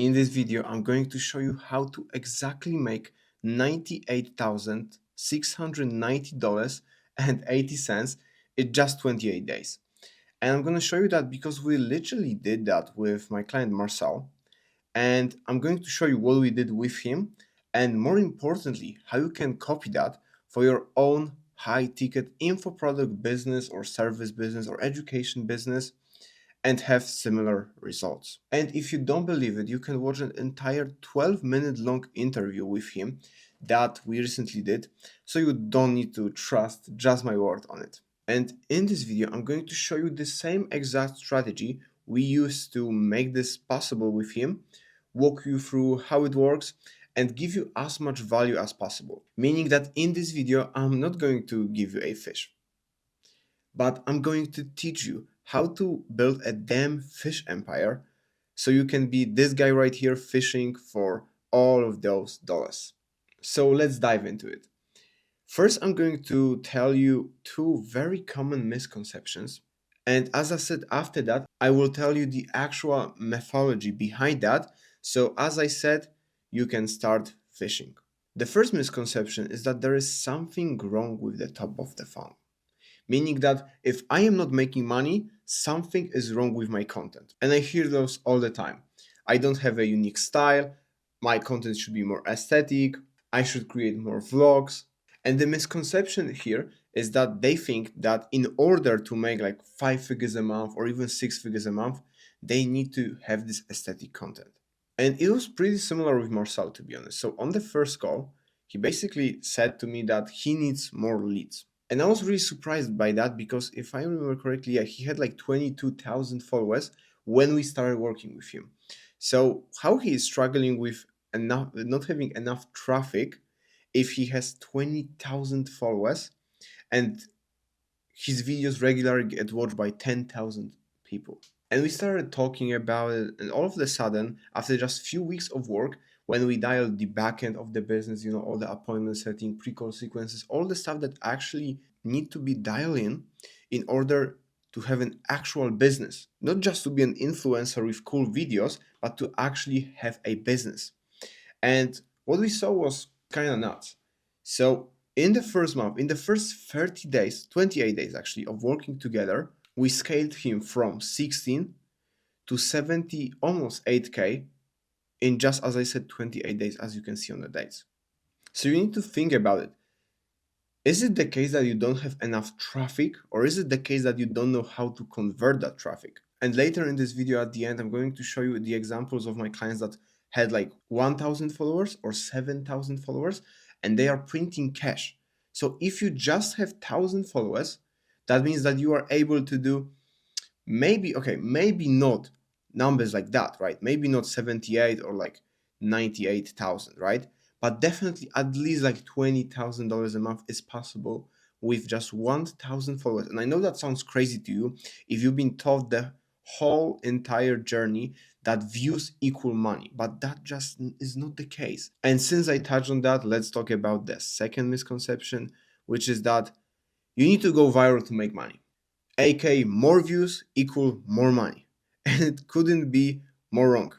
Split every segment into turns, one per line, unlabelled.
In this video, I'm going to show you how to exactly make $98,690.80 in just 28 days. And I'm going to show you that because we literally did that with my client Marcel. And I'm going to show you what we did with him, and more importantly, how you can copy that for your own high ticket info product business or service business or education business and have similar results. And if you don't believe it, you can watch an entire 12-minute long interview with him that we recently did, so you don't need to trust just my word on it. And in this video, I'm going to show you the same exact strategy we used to make this possible with him, walk you through how it works, and give you as much value as possible. Meaning that in this video, I'm not going to give you a fish, but I'm going to teach you how to build a damn fish empire so you can be this guy right here fishing for all of those dollars. So let's dive into it. First, I'm going to tell you two very common misconceptions. And as I said, after that, I will tell you the actual methodology behind that. So, as I said, you can start fishing. The first misconception is that there is something wrong with the top of the funnel, meaning that if I am not making money, something is wrong with my content. And I hear those all the time. I don't have a unique style, my content should be more aesthetic, I should create more vlogs. And the misconception here is that they think that in order to make like 5 figures a month or even 6 figures a month, they need to have this aesthetic content. And it was pretty similar with Marcel, to be honest. So on the first call, he basically said to me that he needs more leads. And I was really surprised by that because if I remember correctly, yeah, he had like 22,000 followers when we started working with him. So how he is struggling with enough, not having enough traffic if he has 20,000 followers and his videos regularly get watched by 10,000 people. And we started talking about it, and all of a sudden, after just few weeks of work, when we dialed the back end of the business, all the appointment setting, pre-call sequences, all the stuff that actually need to be dialed in order to have an actual business, not just to be an influencer with cool videos, but to actually have a business. And what we saw was kind of nuts. So in the first month, in the first 30 days, 28 days actually, of working together, we scaled him from 16 to 70, almost 8K in just, as I said, 28 days, as you can see on the dates. So you need to think about it. Is it the case that you don't have enough traffic, or is it the case that you don't know how to convert that traffic? And later in this video at the end, I'm going to show you the examples of my clients that had like 1,000 followers or 7,000 followers, and they are printing cash. So if you just have 1,000 followers, that means that you are able to do maybe not numbers like that, right? Maybe not 78 or like 98,000, right? But definitely at least like $20,000 a month is possible with just 1,000 followers. And I know that sounds crazy to you if you've been taught the whole entire journey that views equal money, but that just is not the case. And since I touched on that, let's talk about the second misconception, which is that you need to go viral to make money. AK more views equal more money. And it couldn't be more wrong.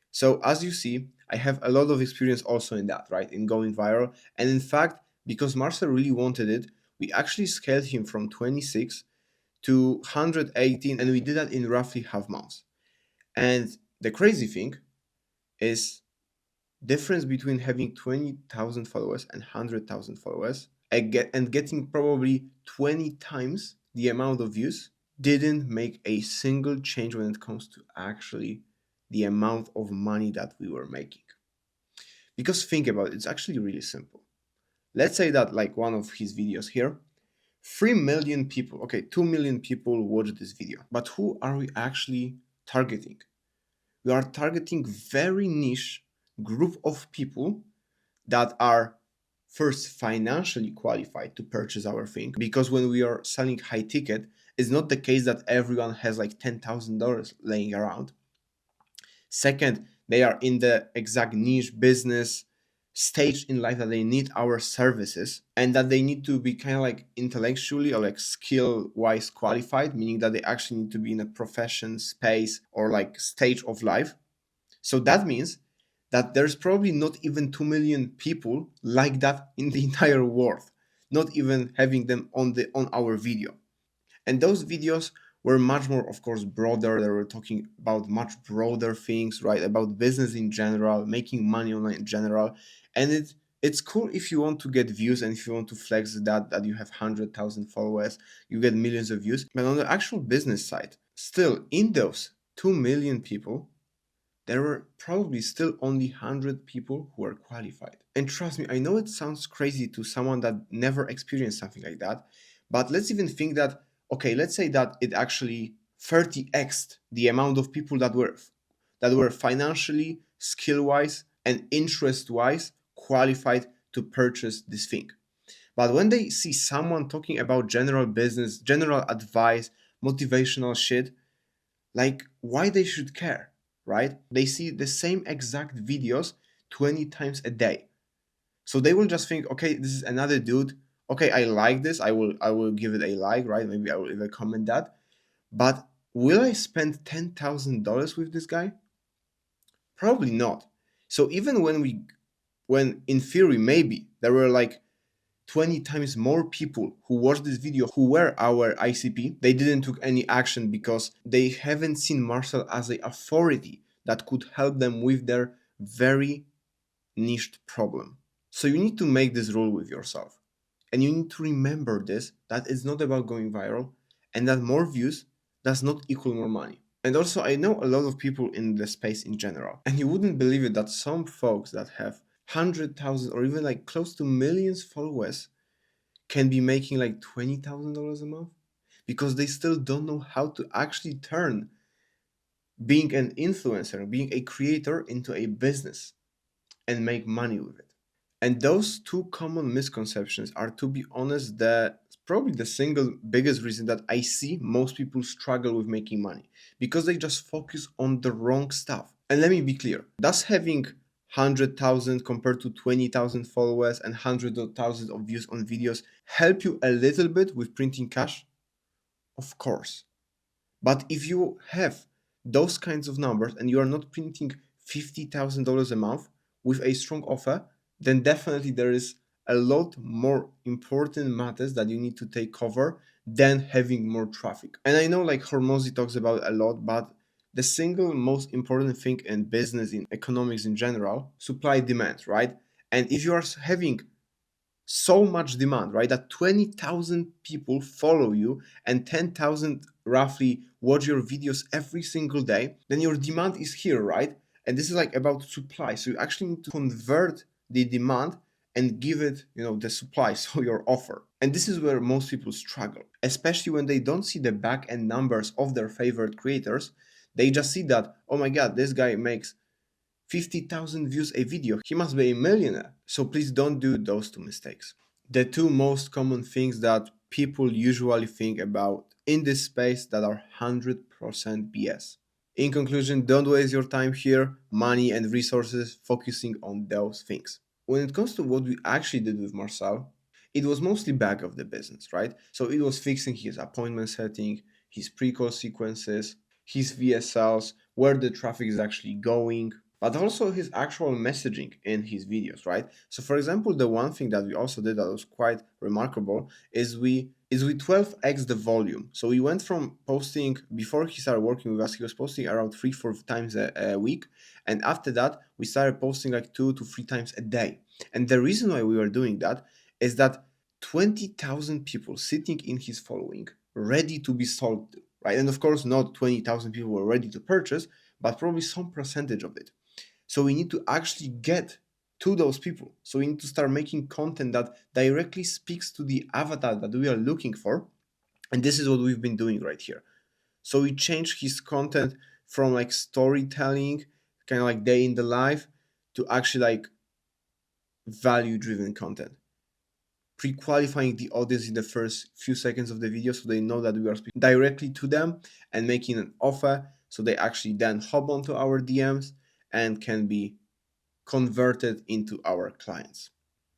So as you see, I have a lot of experience also in that, right? In going viral. And in fact, because Marcel really wanted it, we actually scaled him from 26 to 118, and we did that in roughly half months. And the crazy thing is difference between having 20,000 followers and 100,000 followers and getting probably 20 times the amount of views didn't make a single change when it comes to actually the amount of money that we were making. Because think about it, it's actually really simple. Let's say that like one of his videos here, 3 million people, okay, 2 million people watched this video. But who are we actually targeting? We are targeting very niche group of people that are first financially qualified to purchase our thing, because when we are selling high ticket, it's not the case that everyone has like $10,000 laying around. Second, they are in the exact niche business stage in life that they need our services, and that they need to be kind of like intellectually or like skill wise qualified, meaning that they actually need to be in a profession space or like stage of life So that means that there's probably not even 2 million people like that in the entire world, not even having them on our video. And those videos were much more, of course, broader. They were talking about much broader things, right? About business in general, making money online in general. And it's cool if you want to get views and if you want to flex that you have 100,000 followers, you get millions of views. But on the actual business side, still in those 2 million people, there were probably still only 100 people who were qualified. And trust me, I know it sounds crazy to someone that never experienced something like that, but let's even think that, okay, let's say that it actually 30x'd the amount of people that were financially, skill-wise, and interest-wise qualified to purchase this thing. But when they see someone talking about general business, general advice, motivational shit, like why they should care, right? They see the same exact videos 20 times a day, so they will just think, okay, this is another dude. Okay, I like this, I will give it a like, right? Maybe I will even comment that. But will I spend $10,000 with this guy? Probably not. So even when in theory maybe there were like 20 times more people who watched this video who were our ICP, they didn't took any action because they haven't seen Marcel as a authority that could help them with their very niched problem. So you need to make this rule with yourself. And you need to remember this, that it's not about going viral and that more views does not equal more money. And also, I know a lot of people in the space in general, and you wouldn't believe it that some folks that have 100,000 or even like close to millions followers can be making like $20,000 a month because they still don't know how to actually turn being an influencer, being a creator into a business and make money with it. And those two common misconceptions are, to be honest, probably the single biggest reason that I see most people struggle with making money because they just focus on the wrong stuff. And let me be clear, does having 100,000 compared to 20,000 followers and hundreds of thousands of views on videos help you a little bit with printing cash? Of course. But if you have those kinds of numbers and you are not printing $50,000 a month with a strong offer, then definitely there is a lot more important matters that you need to take cover than having more traffic. And I know like Hormozy talks about a lot, but the single most important thing in business, in economics in general, supply demand, right? And if you are having so much demand, right? That 20,000 people follow you and 10,000 roughly watch your videos every single day, then your demand is here, right? And this is like about supply. So you actually need to convert the demand and give it, the supply, so your offer. And this is where most people struggle, especially when they don't see the back end numbers of their favorite creators. They just see that, oh my God, this guy makes 50,000 views a video. He must be a millionaire. So please don't do those two mistakes. The two most common things that people usually think about in this space that are 100% BS. In conclusion, don't waste your time here, money and resources focusing on those things. When it comes to what we actually did with Marcel, it was mostly back of the business, right? So it was fixing his appointment setting, his pre-call sequences, his VSLs, where the traffic is actually going, but also his actual messaging in his videos, right? So for example, the one thing that we also did that was quite remarkable is we 12x the volume. So we went from posting, before he started working with us, he was posting around 3-4 times a week, and after that we started posting like 2 to 3 times a day. And the reason why we were doing that is that 20,000 people sitting in his following ready to be sold to, right? And of course not 20,000 people were ready to purchase, but probably some percentage of it. So we need to actually get to those people. So we need to start making content that directly speaks to the avatar that we are looking for. And this is what we've been doing right here. So we changed his content from like storytelling, kind of like day in the life, to actually like value driven content. Pre-qualifying the audience in the first few seconds of the video so they know that we are speaking directly to them and making an offer so they actually then hop onto our DMs and can be converted into our clients.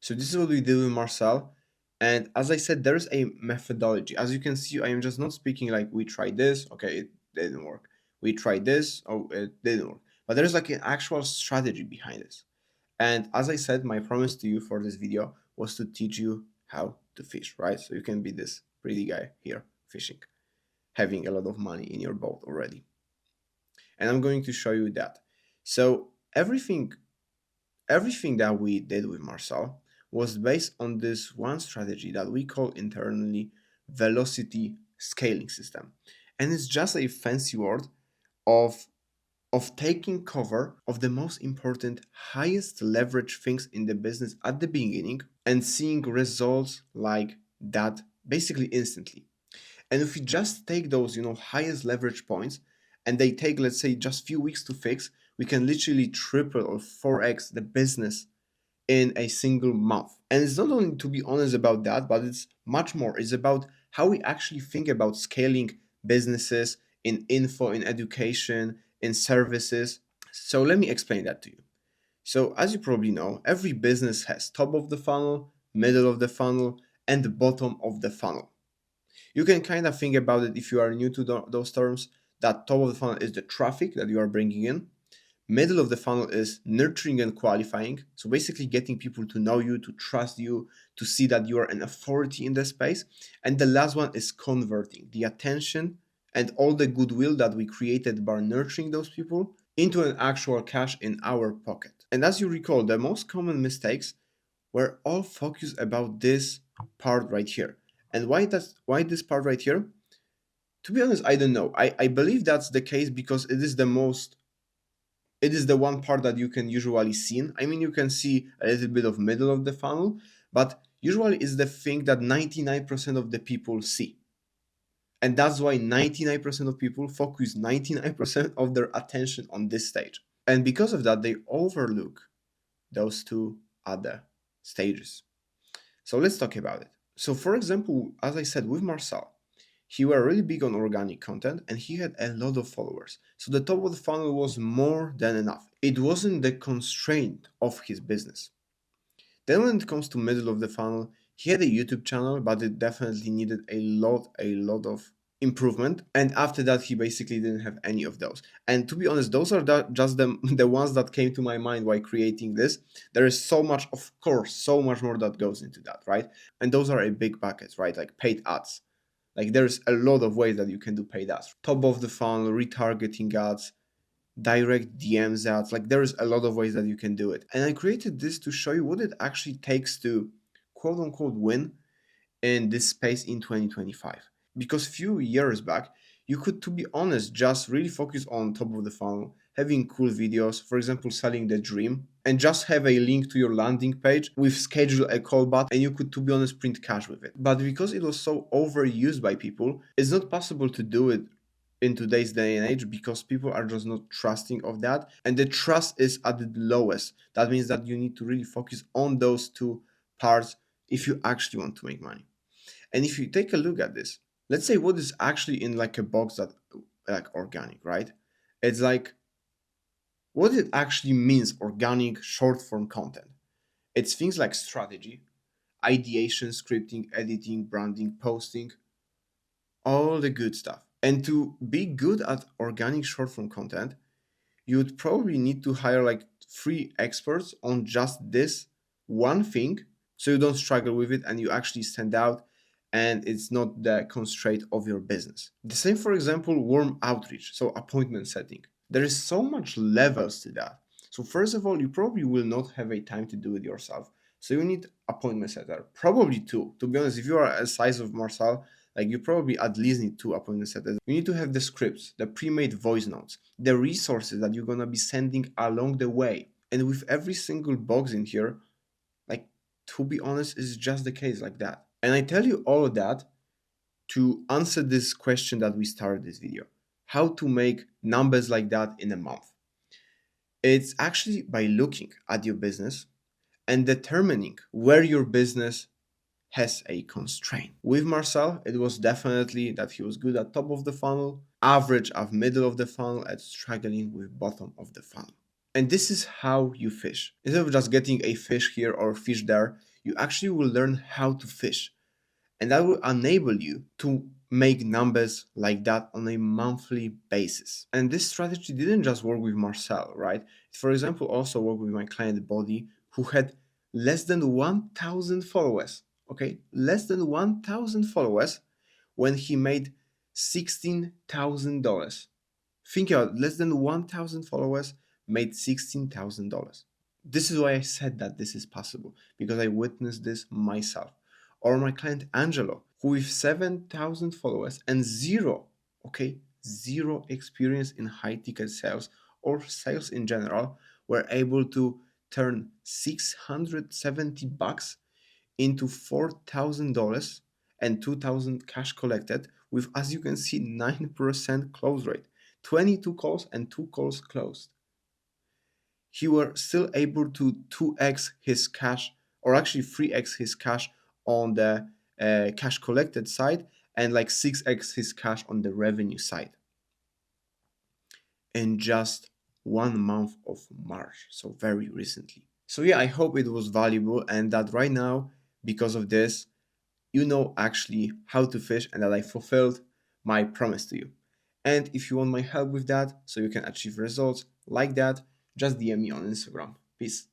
So this is what we did with Marcel. And as I said, there's a methodology. As you can see, I am just not speaking like we tried this, okay, it didn't work. We tried this, oh, it didn't work. but there's like an actual strategy behind this. And as I said, my promise to you for this video was to teach you how to fish, right? So you can be this pretty guy here fishing, having a lot of money in your boat already. And I'm going to show you that. So everything that we did with Marcel was based on this one strategy that we call internally velocity scaling system. And it's just a fancy word of taking cover of the most important, highest leverage things in the business at the beginning and seeing results like that basically instantly. And if we just take those, highest leverage points and they take, let's say, just few weeks to fix, we can literally triple or 4x the business in a single month. And it's not only, to be honest about that, but it's much more. It's about how we actually think about scaling businesses in info, in education, in services. So let me explain that to you. So as you probably know, every business has top of the funnel, middle of the funnel, and the bottom of the funnel. You can kind of think about it if you are new to those terms, that top of the funnel is the traffic that you are bringing in. Middle of the funnel is nurturing and qualifying. So basically getting people to know you, to trust you, to see that you are an authority in the space. And the last one is converting the attention and all the goodwill that we created by nurturing those people into an actual cash in our pocket. And as you recall, the most common mistakes were all focused about this part right here. And why this part right here? To be honest, I don't know. I believe that's the case because it is the one part that you can usually see. I mean, you can see a little bit of middle of the funnel, but usually it's the thing that 99% of the people see. And that's why 99% of people focus 99% of their attention on this stage. And because of that, they overlook those two other stages. So let's talk about it. So for example, as I said with Marcel, he were really big on organic content and he had a lot of followers. So the top of the funnel was more than enough. It wasn't the constraint of his business. Then when it comes to middle of the funnel, he had a YouTube channel, but it definitely needed a lot of improvement. And after that, he basically didn't have any of those. And to be honest, those are just the ones that came to my mind while creating this. There is so much, of course, so much more that goes into that, right? And those are a big buckets, right? Like paid ads. Like there's a lot of ways that you can do paid ads. Top of the funnel, retargeting ads, direct DMs ads. Like there's a lot of ways that you can do it. And I created this to show you what it actually takes to quote unquote win in this space in 2025. Because few years back, you could, to be honest, just really focus on top of the funnel, having cool videos, for example, selling the dream, and just have a link to your landing page with schedule a call button, and you could, to be honest, print cash with it. But because it was so overused by people, it's not possible to do it in today's day and age because people are just not trusting of that, and the trust is at the lowest. That means that you need to really focus on those two parts if you actually want to make money. And if you take a look at this, let's say what is actually in like a box that like organic, right? It's like what it actually means organic short form content. It's things like strategy, ideation, scripting, editing, branding, posting, all the good stuff. And to be good at organic short form content, you would probably need to hire like 3 experts on just this one thing so you don't struggle with it and you actually stand out and it's not the constraint of your business. The same, for example, warm outreach, so appointment setting. There is so much levels to that. So first of all, you probably will not have a time to do it yourself. So you need appointment setter, probably two. To be honest, if you are a size of Marcel, like you probably at least need 2 appointment setters. You need to have the scripts, the pre-made voice notes, the resources that you're gonna be sending along the way. And with every single box in here, like to be honest, it's just the case like that. And I tell you all of that to answer this question that we started this video. How to make numbers like that in a month. It's actually by looking at your business and determining where your business has a constraint. With Marcel, it was definitely that he was good at top of the funnel, average at middle of the funnel, and struggling with bottom of the funnel. And this is how you fish. Instead of just getting a fish here or fish there, you actually will learn how to fish. And that will enable you to make numbers like that on a monthly basis. And this strategy didn't just work with Marcel, right? It, for example, also worked with my client Body, who had less than 1,000 followers. Okay, less than 1,000 followers when he made $16,000. Think about it, less than 1,000 followers made $16,000. This is why I said that this is possible, because I witnessed this myself. Or my client Angelo, who with 7,000 followers and zero, okay, zero experience in high ticket sales or sales in general, were able to turn 670 bucks into $4,000 and 2,000 cash collected with, as you can see, 9% close rate, 22 calls and 2 calls closed. He were still able to 2x his cash, or actually 3x his cash on the cash collected side, and like 6x his cash on the revenue side in just 1 month of March, so very recently. So yeah, I hope it was valuable and that right now, because of this, you know actually how to fish and that I fulfilled my promise to you. And if you want my help with that so you can achieve results like that, just DM me on Instagram. Peace.